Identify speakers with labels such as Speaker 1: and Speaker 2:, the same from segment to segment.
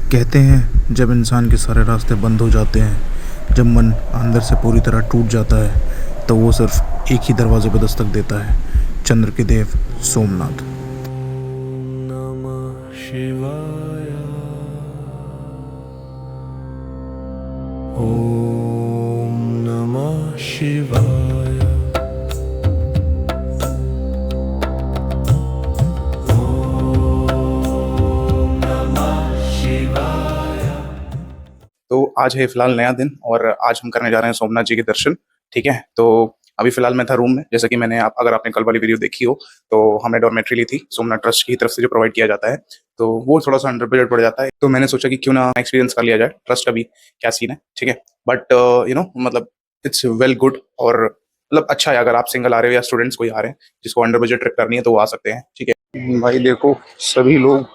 Speaker 1: कहते हैं जब इंसान के सारे रास्ते बंद हो जाते हैं, जब मन अंदर से पूरी तरह टूट जाता है, तो वो सिर्फ एक ही दरवाजे पर दस्तक देता है, चंद्र के देव सोमनाथ।
Speaker 2: नमः शिवाय। ओम नमः शिवाय।
Speaker 3: तो आज है फिलहाल नया दिन और आज हम करने जा रहे हैं सोमनाथ जी के दर्शन। ठीक है, तो अभी फिलहाल मैं था रूम में, जैसे कि मैंने अगर आपने कल वाली वीडियो देखी हो तो हमने डॉर्मेट्री ली थी सोमनाथ ट्रस्ट की तरफ से जो प्रोवाइड किया जाता है, तो वो थोड़ा सा अंडर बजट पड़ जाता है। तो मैंने सोचा कि क्यों ना एक्सपीरियंस कर लिया जाए ट्रस्ट का भी क्या सीन है। ठीक है, बट मतलब इट्स वेल गुड और मतलब अच्छा है। अगर आप सिंगल आ रहे हो या स्टूडेंट्स कोई आ रहे हैं जिसको अंडर बजट ट्रिप करनी है तो वो आ सकते हैं। ठीक है भाई, देखो सभी लोग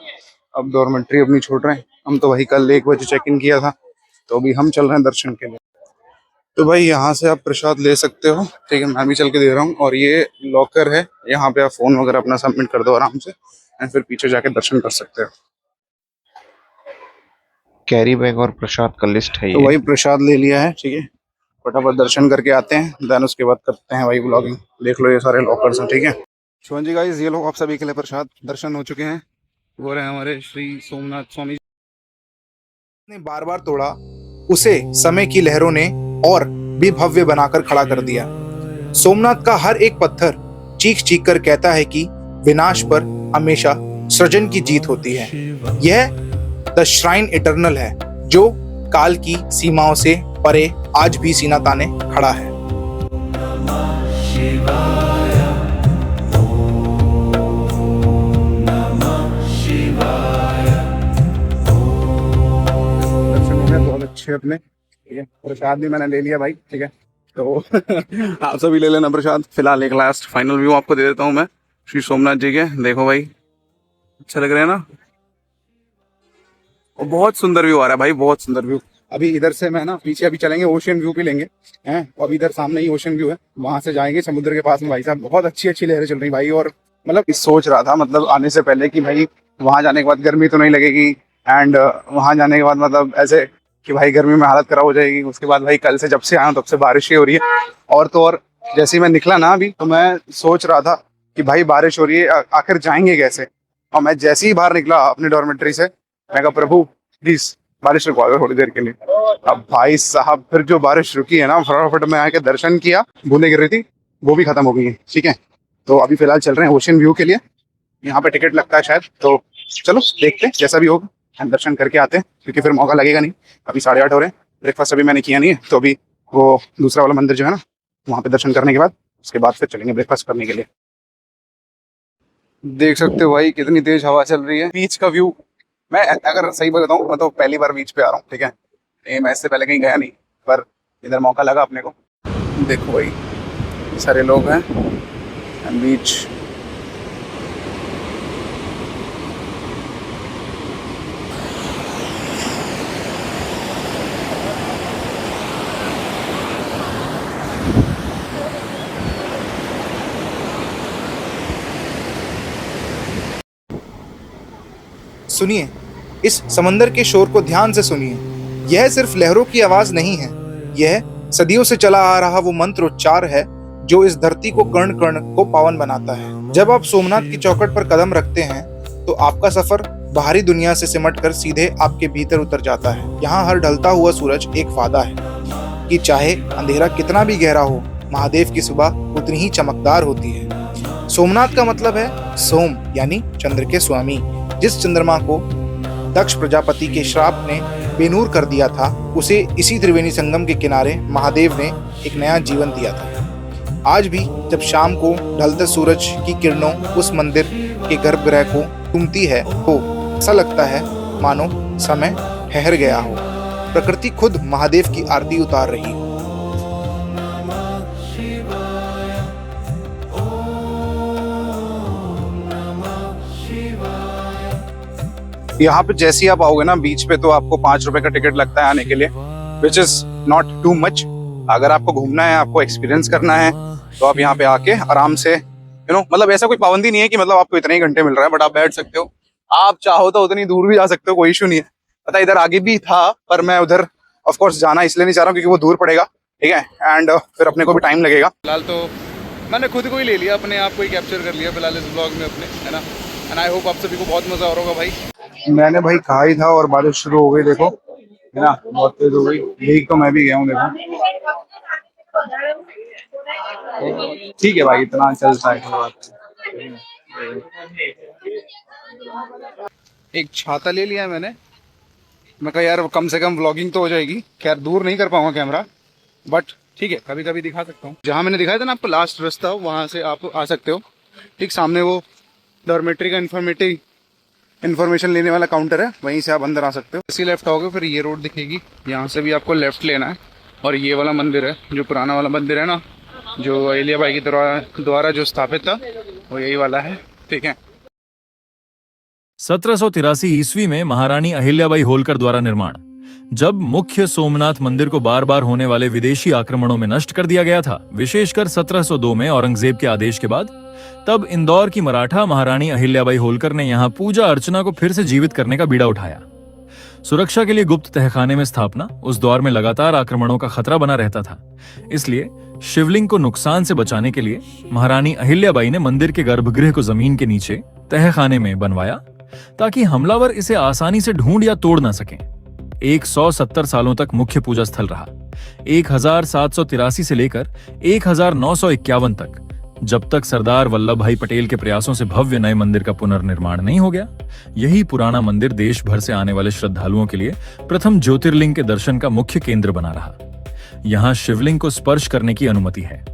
Speaker 3: अब डॉर्मेट्री अपनी छोड़ रहे हैं। हम तो भाई कल 1 बजे चेक इन किया था, तो अभी हम चल रहे हैं दर्शन के लिए। तो भाई यहाँ से आप प्रसाद ले सकते हो। ठीक है, मैं भी चल के दे रहा हूँ और ये लॉकर है, यहाँ पे आप फोन वगैरह अपना सबमिट कर दो आराम से एंड फिर पीछे जाके दर्शन कर सकते हो।
Speaker 1: कैरी बैग और प्रसाद का लिस्ट है
Speaker 3: तो
Speaker 1: ये।
Speaker 3: वही प्रसाद ले लिया है। ठीक है, फटाफट दर्शन करके आते हैं, देन उसके बाद करते हैं भाई व्लॉगिंग। देख लो ये सारे लॉकर्स हैं। ठीक है शिवन जी, गाइस ये लो आप सभी के लिए प्रसाद। दर्शन हो चुके हैं, वो रहे हमारे श्री सोमनाथ स्वामी ने बार बार तोड़ा, उसे समय की लहरों ने और भी भव्य बनाकर खड़ा कर दिया। सोमनाथ का हर एक पत्थर चीख चीख कर कहता है कि विनाश पर हमेशा सृजन की जीत होती है। यह द श्राइन इटर्नल है जो काल की सीमाओं से परे आज भी सीना ताने खड़ा है। बहुत अच्छे अपने। ठीक है, प्रसाद भी मैंने ले लिया भाई। ठीक है, तो आप सभी ले लेना प्रसाद। फिलहाल एक लास्ट फाइनल व्यू आपको दे देता हूँ मैं श्री सोमनाथ जी के। देखो भाई, अच्छा लग रहा है ना, और बहुत सुंदर व्यू आ रहा है भाई, बहुत सुंदर व्यू। अभी इधर से मैं ना पीछे अभी चलेंगे, ओशियन व्यू भी लेंगे हैं। और अभी इधर सामने ही ओशियन व्यू है, वहां से जाएंगे समुद्र के पास में। भाई साहब बहुत अच्छी अच्छी लहरें चल रही भाई। और मतलब सोच रहा था मतलब आने से पहले कि भाई वहां जाने के बाद गर्मी तो नहीं लगेगी, एंड वहां जाने के बाद मतलब ऐसे कि भाई गर्मी में हालत खराब हो जाएगी। उसके बाद भाई कल से जब से आया हूं तब से बारिश ही हो रही है। और तो और जैसे ही मैं निकला ना अभी, तो मैं सोच रहा था कि भाई बारिश हो रही है, आखिर जाएंगे कैसे। और मैं जैसे ही बाहर निकला अपनी डॉर्मेट्री से, मैं कहा प्रभु प्लीज बारिश रुकवा दो थोड़ी देर के लिए। अब भाई साहब फिर जो बारिश रुकी है ना, फटाफट में आके दर्शन किया, बूंदें गिर रही थी वो भी खत्म हो गई है। ठीक है, तो अभी फिलहाल चल रहे हैं ओशियन व्यू के लिए। यहाँ पे टिकट लगता है शायद, तो चलो देखते हैं जैसा भी होगा, हम दर्शन करके आते हैं क्योंकि फिर मौका लगेगा नहीं। अभी 8:30 हो रहे हैं, ब्रेकफास्ट अभी मैंने किया नहीं है, तो अभी वो दूसरा वाला मंदिर जो है ना, वहाँ पे दर्शन करने के बाद उसके बाद फिर चलेंगे ब्रेकफास्ट करने के लिए। देख सकते हो भाई कितनी तेज हवा चल रही है। बीच का व्यू, मैं अगर सही बताऊं मैं तो पहली बार बीच पे आ रहा हूँ। ठीक है, ये मैं इससे पहले कहीं गया नहीं, पर इधर मौका लगा अपने को। देखो भाई सारे लोग हैं बीच। सुनिए, इस समंदर के शोर को ध्यान से सुनिए। यह सिर्फ लहरों की आवाज नहीं है, यह सदियों से चला आ रहा वो मंत्रोच्चार है जो इस धरती को कण कण को पावन बनाता है। जब आप सोमनाथ की चौखट पर कदम रखते हैं तो आपका सफर बाहरी दुनिया से सिमटकर सीधे आपके भीतर उतर जाता है। यहाँ हर ढलता हुआ सूरज एक वादा है कि चाहे अंधेरा कितना भी गहरा हो, महादेव की सुबह उतनी ही चमकदार होती है। सोमनाथ का मतलब है सोम यानी चंद्र के स्वामी। जिस चंद्रमा को दक्ष प्रजापति के श्राप ने बेनूर कर दिया था, उसे इसी त्रिवेणी संगम के किनारे महादेव ने एक नया जीवन दिया था। आज भी जब शाम को ढलते सूरज की किरणों उस मंदिर के गर्भगृह को चूमती है तो ऐसा लगता है मानो समय ठहर गया हो, प्रकृति खुद महादेव की आरती उतार रही हो। यहाँ पे जैसे ही आप आओगे ना बीच पे, तो आपको 5 रुपए का टिकट लगता है आने के लिए, which is not too much. अगर आपको घूमना है, आपको एक्सपीरियंस करना है, तो आप यहाँ पे आके आराम से मतलब ऐसा कोई पाबंदी नहीं है कि मतलब आपको इतने ही घंटे मिल रहा है, बट आप बैठ सकते हो। आप चाहो तो उतनी दूर भी जा सकते हो, कोई इशू नहीं है। पता है इधर आगे भी था, पर मैं उधर ऑफ कोर्स जाना इसलिए नहीं चाह रहा हूँ क्योंकि वो दूर पड़ेगा, ठीक है, एंड फिर अपने को भी टाइम लगेगा। फिलहाल तो मैंने खुद को ही ले लिया, अपने आप को ही कैप्चर कर लिया फिलहाल इस ब्लॉग में अपने, है ना। एंड आई होप आप सभी को बहुत मजा आ रहा होगा भाई। मैंने भाई कहा ही था और बारिश शुरू हो गई, देखो है ना, बहुत तेज हो गई। भीग तो मैं भी गया हूँ, देखो ठीक है भाई, इतना चलता है, कोई बात नहीं। एक छाता ले लिया है मैंने, मैं कहा यार कम से कम व्लॉगिंग तो हो जाएगी। खैर दूर नहीं कर पाऊंगा कैमरा, बट ठीक है कभी कभी दिखा सकता हूँ। जहाँ मैंने दिखाया था ना आपको लास्ट रास्ता, वहाँ से आप आ सकते हो। ठीक सामने वो डॉर्मेट्री का इन्फॉर्मेशन लेने वाला काउंटर है, वहीं से आप अंदर आ सकते हो। इसी लेफ्ट आओगे फिर ये रोड दिखेगी, यहाँ से भी आपको लेफ्ट लेना है। और ये वाला मंदिर है, जो पुराना वाला मंदिर है ना, जो अहिल्याबाई के द्वारा जो स्थापित था, वो यही वाला है, ठीक है।
Speaker 4: 1783 ईस्वी में महारानी अहिल्याबाई होलकर द्वारा निर्माण। जब मुख्य सोमनाथ मंदिर को बार बार होने वाले विदेशी आक्रमणों में नष्ट कर दिया गया था, विशेषकर 1702 में औरंगजेब के आदेश के बाद, तब इंदौर की मराठा महारानी अहिल्याबाई होलकर ने यहां पूजा अर्चना को फिर से जीवित करने का बीड़ा उठाया। सुरक्षा के लिए गुप्त तहखाने में स्थापना उस दौर में लगातार आक्रमणों का खतरा बना रहता था। इसलिए शिवलिंग को नुकसान से बचाने के लिए महारानी अहिल्याबाई ने मंदिर के गर्भगृह को जमीन के नीचे तहखाने में बनवाया, ताकि हमलावर इसे आसानी से ढूंढ या तोड़ ना सकें। 170 सालों तक मुख्य पूजा स्थल रहा। 1783 से लेकर 1951 तक, जब तक सरदार वल्लभ भाई पटेल के प्रयासों से भव्य नए मंदिर का पुनर्निर्माण नहीं हो गया। यही पुराना मंदिर देश भर से आने वाले श्रद्धालुओं के लिए प्रथम ज्योतिर्लिंग के दर्शन का मुख्य केंद्र बना रहा। यहाँ शिवलिंग को स्पर्श करने की अनुमति है।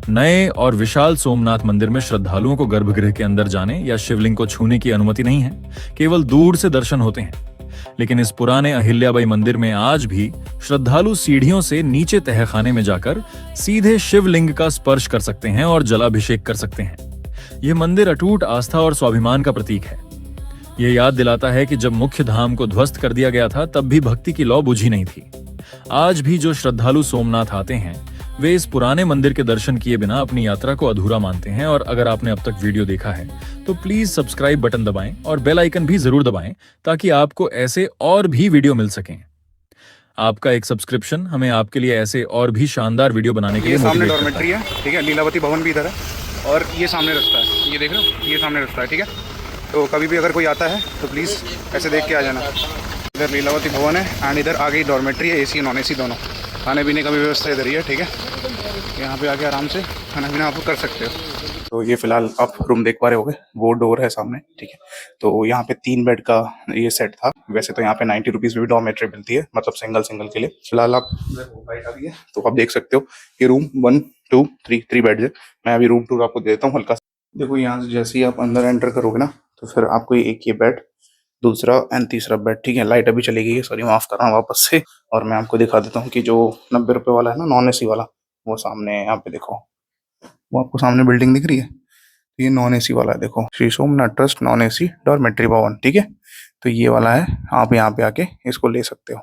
Speaker 4: नए और विशाल सोमनाथ मंदिर में श्रद्धालुओं को गर्भगृह के अंदर जाने या शिवलिंग को छूने की अनुमति नहीं है, केवल दूर से दर्शन होते हैं। लेकिन इस पुराने अहिल्याबाई मंदिर में आज भी श्रद्धालु सीढ़ियों से नीचे तहखाने में जाकर सीधे शिवलिंग का स्पर्श कर सकते हैं और जलाभिषेक कर सकते हैं। यह मंदिर अटूट आस्था और स्वाभिमान का प्रतीक है। यह याद दिलाता है कि जब मुख्य धाम को ध्वस्त कर दिया गया था, तब भी भक्ति की लौ बुझी नहीं थी। आज भी जो श्रद्धालु सोमनाथ आते हैं, वे इस पुराने मंदिर के दर्शन किए बिना अपनी यात्रा को अधूरा मानते हैं। और अगर आपने अब तक वीडियो देखा है तो प्लीज सब्सक्राइब बटन दबाएं और बेल आइकन भी जरूर दबाएं, ताकि आपको ऐसे और भी वीडियो मिल सकें। आपका एक सब्सक्रिप्शन हमें आपके लिए ऐसे और भी शानदार वीडियो बनाने के लिए
Speaker 3: सामने
Speaker 4: मोटिवेट करता
Speaker 3: डॉर्मेट्री है, ठीक है, लीलावती भवन भी इधर है, और ये सामने रास्ता है, ये देख रहे हो, ये सामने रास्ता है, ठीक है। तो कभी भी अगर कोई आता है तो प्लीज़ ऐसे देख के आ जाना। इधर लीलावती भवन है एंड इधर आगे डॉर्मेट्री है, एसी नॉन एसी दोनों। खाने पीने का भी व्यवस्था इधर ही है, ठीक है। यहाँ पे आके आराम से खाना पीना आप कर सकते हो। तो ये फिलहाल आप रूम देख पा रहे होगे, वो डोर है सामने, ठीक है। तो यहाँ पे 3 बेड का ये सेट था। वैसे तो यहाँ पे 90 रुपीज़ में भी डॉर्मेट्री मिलती है, मतलब सिंगल के लिए। फिलहाल आप तो आप देख सकते हो ये रूम 1 2 3 बेड है। मैं अभी रूम टूर आपको देता हूँ हल्का। देखो यहाँ से जैसे ही आप अंदर एंटर करोगे ना, तो फिर आपको एक ये बेड, दूसरा एंड तीसरा बेड, ठीक है। लाइट अभी चली गई है, सॉरी माफ कर रहा हूँ वापस से। और मैं आपको दिखा देता हूँ कि जो 90 रुपये वाला है ना, नॉन एसी वाला, वो सामने है। यहाँ पे देखो, वो आपको सामने बिल्डिंग दिख रही है, तो ये नॉन एसी वाला है। देखो, Shri Somnath trust non AC dormitory भवन, ठीक है। तो ये वाला है, आप यहाँ पे आके इसको ले सकते हो।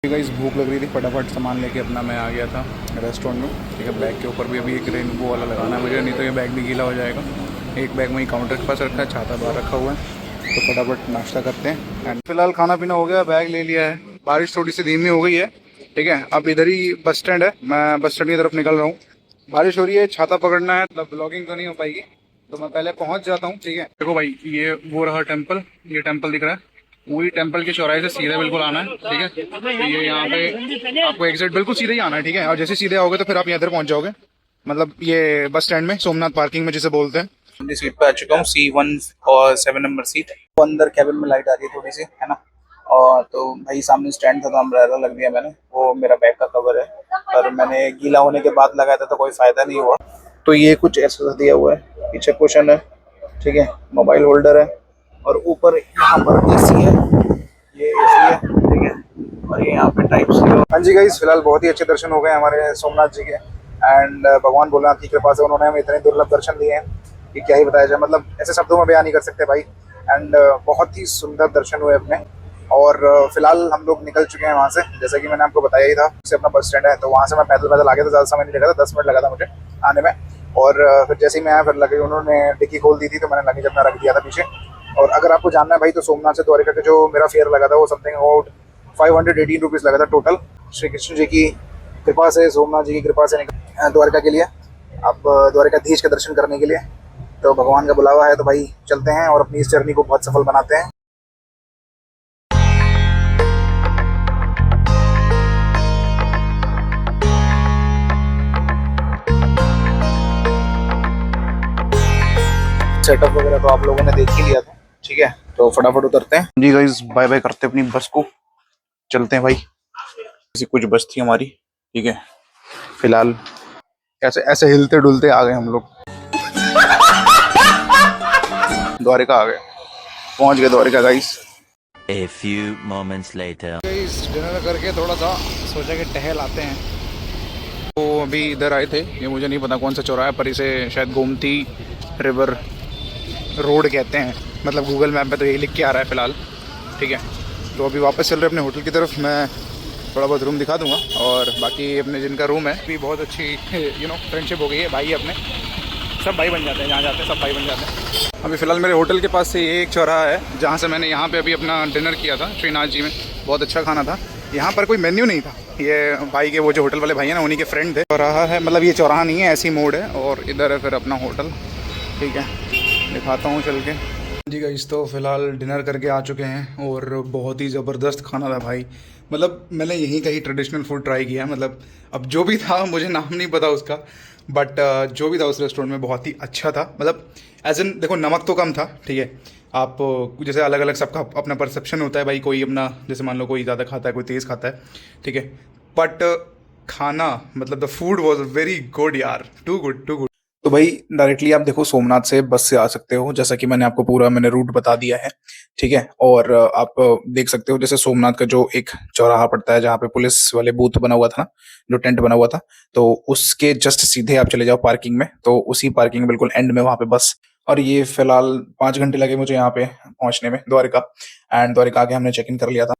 Speaker 3: गाइस भूख लग रही थी, फटाफट सामान लेके अपना मैं आ गया था रेस्टोरेंट में, ठीक है। बैग के ऊपर भी अभी एक रेनबो वाला लगाना है मुझे, नहीं तो ये बैग भी गीला हो जाएगा। एक बैग वहीं काउंटर के पास रखा है, छाता बाहर रखा हुआ है। तो फटाफट नाश्ता करते हैं। एंड फिलहाल खाना पीना हो गया, बैग ले लिया है। बारिश थोड़ी सी धीमी हो गई है, ठीक है। अब इधर ही बस स्टैंड है, मैं बस स्टैंड की तरफ निकल रहा हूँ। बारिश हो रही है, छाता पकड़ना है, मतलब ब्लॉगिंग तो नहीं हो पाएगी, तो मैं पहले पहुँच जाता हूँ, ठीक है। देखो भाई, ये वो रहा टेम्पल, ये टेम्पल दिख रहा है, वही टेम्पल के चौराहे से सीधे बिल्कुल आना है, ठीक है। ये यहाँ पे आपको एग्जैक्ट बिल्कुल सीधे ही आना है, ठीक है। और जैसे सीधे आओगे तो फिर आप इधर पहुँच जाओगे, मतलब ये बस स्टैंड में सोमनाथ पार्किंग में जिसे बोलते हैं। सीट पे आ चुका हूँ, C1 और 7 नंबर सीट। तो अंदर कैबिन में लाइट आ रही है थोड़ी सी, है ना। और तो भाई सामने स्टैंड था, तो अम्ब्रेला लग दिया मैंने, वो मेरा बैग का कवर है, पर मैंने गीला होने के बाद लगाया था तो कोई फायदा नहीं हुआ। तो ये कुछ ऐसा दिया हुआ है, पीछे कुशन है, ठीक है, मोबाइल होल्डर है, और ऊपर यहाँ पर एसी है, ये एसी है, ठीक है। और ये यहाँ पे टाइप सी। हाँ जी गाइस, फिलहाल बहुत ही अच्छे दर्शन हो गए हमारे सोमनाथ जी के। एंड भगवान भोलेनाथ की कृपा से उन्होंने हमें इतने दुर्लभ दर्शन दिए हैं कि क्या ही बताया जाए, मतलब ऐसे शब्दों में बयान नहीं कर सकते भाई। एंड बहुत ही सुंदर दर्शन हुए अपने। और फिलहाल हम लोग निकल चुके हैं वहाँ से, जैसा कि मैंने आपको बताया ही था। से अपना बस स्टैंड है, तो वहाँ से मैं पैदल आ गया था, ज़्यादा समय नहीं लगा था, 10 मिनट लगा था मुझे आने में। और फिर जैसे ही मैं आया फिर लगे उन्होंने डिक्की खोल दी थी तो मैंने लगेज अपना रख दिया था पीछे। और अगर आपको जानना है भाई तो सोमनाथ से द्वारिका का जो मेरा फेयर लगा था वो समथिंग अबाउट 518 रुपीज़ लगा था टोटल। श्री कृष्ण जी की कृपा से, सोमनाथ जी की कृपा से द्वारिका के लिए, आप द्वारिकाधीश के दर्शन करने के लिए। तो भगवान का बुलावा है तो भाई चलते हैं और अपनी इस जर्नी को बहुत सफल बनाते हैं। सेटअप वगैरह तो आप लोगों ने देख ही लिया था, ठीक है। तो फटाफट उतरते हैं जी गाइस, बाय बाय करते हैं अपनी बस को, चलते हैं भाई। ऐसी कुछ बस थी हमारी, ठीक है। फिलहाल ऐसे ऐसे हिलते डुलते आ गए हम लोग, द्वारिका आ गए, पहुंच गए Dwarka guys.
Speaker 5: A few moments later.
Speaker 3: Guys dinner करके थोड़ा सा सोचा कि टहल आते हैं। तो अभी इधर आए थे, ये मुझे नहीं पता कौन सा चौराहा है पर इसे शायद गोमती रिवर रोड कहते हैं, मतलब गूगल मैप पे तो यही लिख के आ रहा है फिलहाल, ठीक है। तो अभी वापस चल रहे अपने होटल की तरफ। मैं थोड़ा बहुत रूम दिखा दूंगा और बाकी अपने जिनका रूम है भी बहुत अच्छी फ्रेंडशिप हो गई है। भाई अपने सब भाई बन जाते हैं, जहाँ जाते हैं सब भाई बन जाते हैं। अभी फ़िलहाल मेरे होटल के पास से ये एक चौराहा है जहाँ से मैंने यहाँ पे अभी अपना डिनर किया था श्रीनाथ जी में, बहुत अच्छा खाना था। यहाँ पर कोई मेन्यू नहीं था, ये भाई के वो जो होटल वाले भाई हैं ना उन्हीं के फ्रेंड थे। चौराहा है, मतलब ये चौराहा नहीं है, ऐसी मोड़ है और इधर है फिर अपना होटल, ठीक है। दिखाता हूँ चल के जी गाइस। तो फिलहाल डिनर करके आ चुके हैं और बहुत ही ज़बरदस्त खाना था भाई। मतलब मैंने यहीं का ही ट्रेडिशनल फूड ट्राई किया है, मतलब अब जो भी था मुझे नाम नहीं पता उसका, बट जो भी था उस रेस्टोरेंट में बहुत ही अच्छा था। मतलब एज इन देखो नमक तो कम था, ठीक है। आप जैसे अलग अलग सबका अपना परसेप्शन होता है भाई, कोई अपना जैसे मान लो कोई ज़्यादा खाता है कोई तेज़ खाता है, ठीक है। बट खाना मतलब the food was very good यार, टू गुड टू गुड। तो भाई डायरेक्टली आप देखो सोमनाथ से बस से आ सकते हो, जैसा कि मैंने आपको पूरा रूट बता दिया है, ठीक है। और आप देख सकते हो जैसे सोमनाथ का जो एक चौराहा पड़ता है जहाँ पे पुलिस वाले बूथ बना हुआ था ना, जो टेंट बना हुआ था, तो उसके जस्ट सीधे आप चले जाओ पार्किंग में, तो उसी पार्किंग बिल्कुल एंड में वहाँ पे बस। और ये फिलहाल 5 घंटे लगे मुझे यहाँ पे पहुंचने में द्वारिका, एंड द्वारिका आके हमने चेक इन कर लिया था।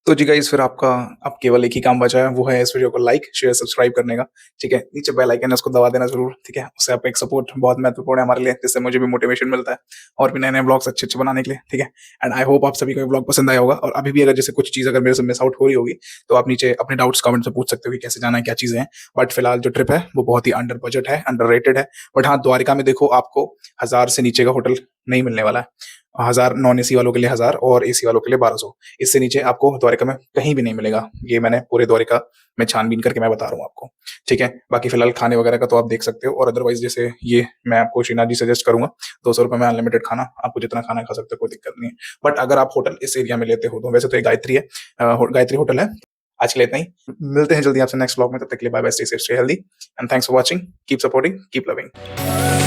Speaker 3: तो जी गाइस फिर आपका अब केवल एक ही काम बचा है, वो है इस वीडियो को लाइक शेयर सब्सक्राइब करने का, ठीक है। नीचे बेल आइकन है उसको दबा देना जरूर, ठीक है। उससे आपका एक सपोर्ट बहुत महत्वपूर्ण है हमारे लिए, जिससे मुझे भी मोटिवेशन मिलता है और भी नए नए ब्लॉग्स अच्छे अच्छे बनाने के लिए, ठीक है। एंड आई होप आप सभी को ये ब्लॉग पसंद आया होगा। और अभी भी अगर जैसे कुछ चीज़ अगर मेरे से मिस आउट हो रही होगी तो आप नीचे अपने डाउट्स कमेंट में पूछ सकते हो कि कैसे जाना है, क्या चीज़ें हैं। बट फिलहाल जो ट्रिप है वो बहुत ही अंडर बजट है, अंडर रेटेड है। बट हाँ, द्वारिका में देखो आपको 1000 से नीचे का होटल नहीं मिलने वाला है। 1000 नॉन एसी वालों के लिए 1000 और एसी वालों के लिए 1200, इससे नीचे आपको द्वारिका में कहीं भी नहीं मिलेगा। ये मैंने पूरे द्वारिका में छानबीन करके मैं बता रहा हूँ आपको, ठीक है। बाकी फिलहाल खाने वगैरह का तो आप देख सकते हो, और अदरवाइज जैसे ये मैं आपको श्रीनाथ जी सजेस्ट करूंगा, 200 रुपये में अनलिमिटेड खाना, आपको जितना खाना खा सकते हो, कोई दिक्कत नहीं है। बट अगर आप होटल इस एरिया में लेते हो तो वैसे तो एक गायत्री है, गायत्री होटल है। आज के लिए इतना ही, मिलते हैं जल्दी आपसे नेक्स्ट ब्लॉग में, तब तक के लिए bye bye, stay safe stay healthy and thanks for watching, keep supporting, keep loving.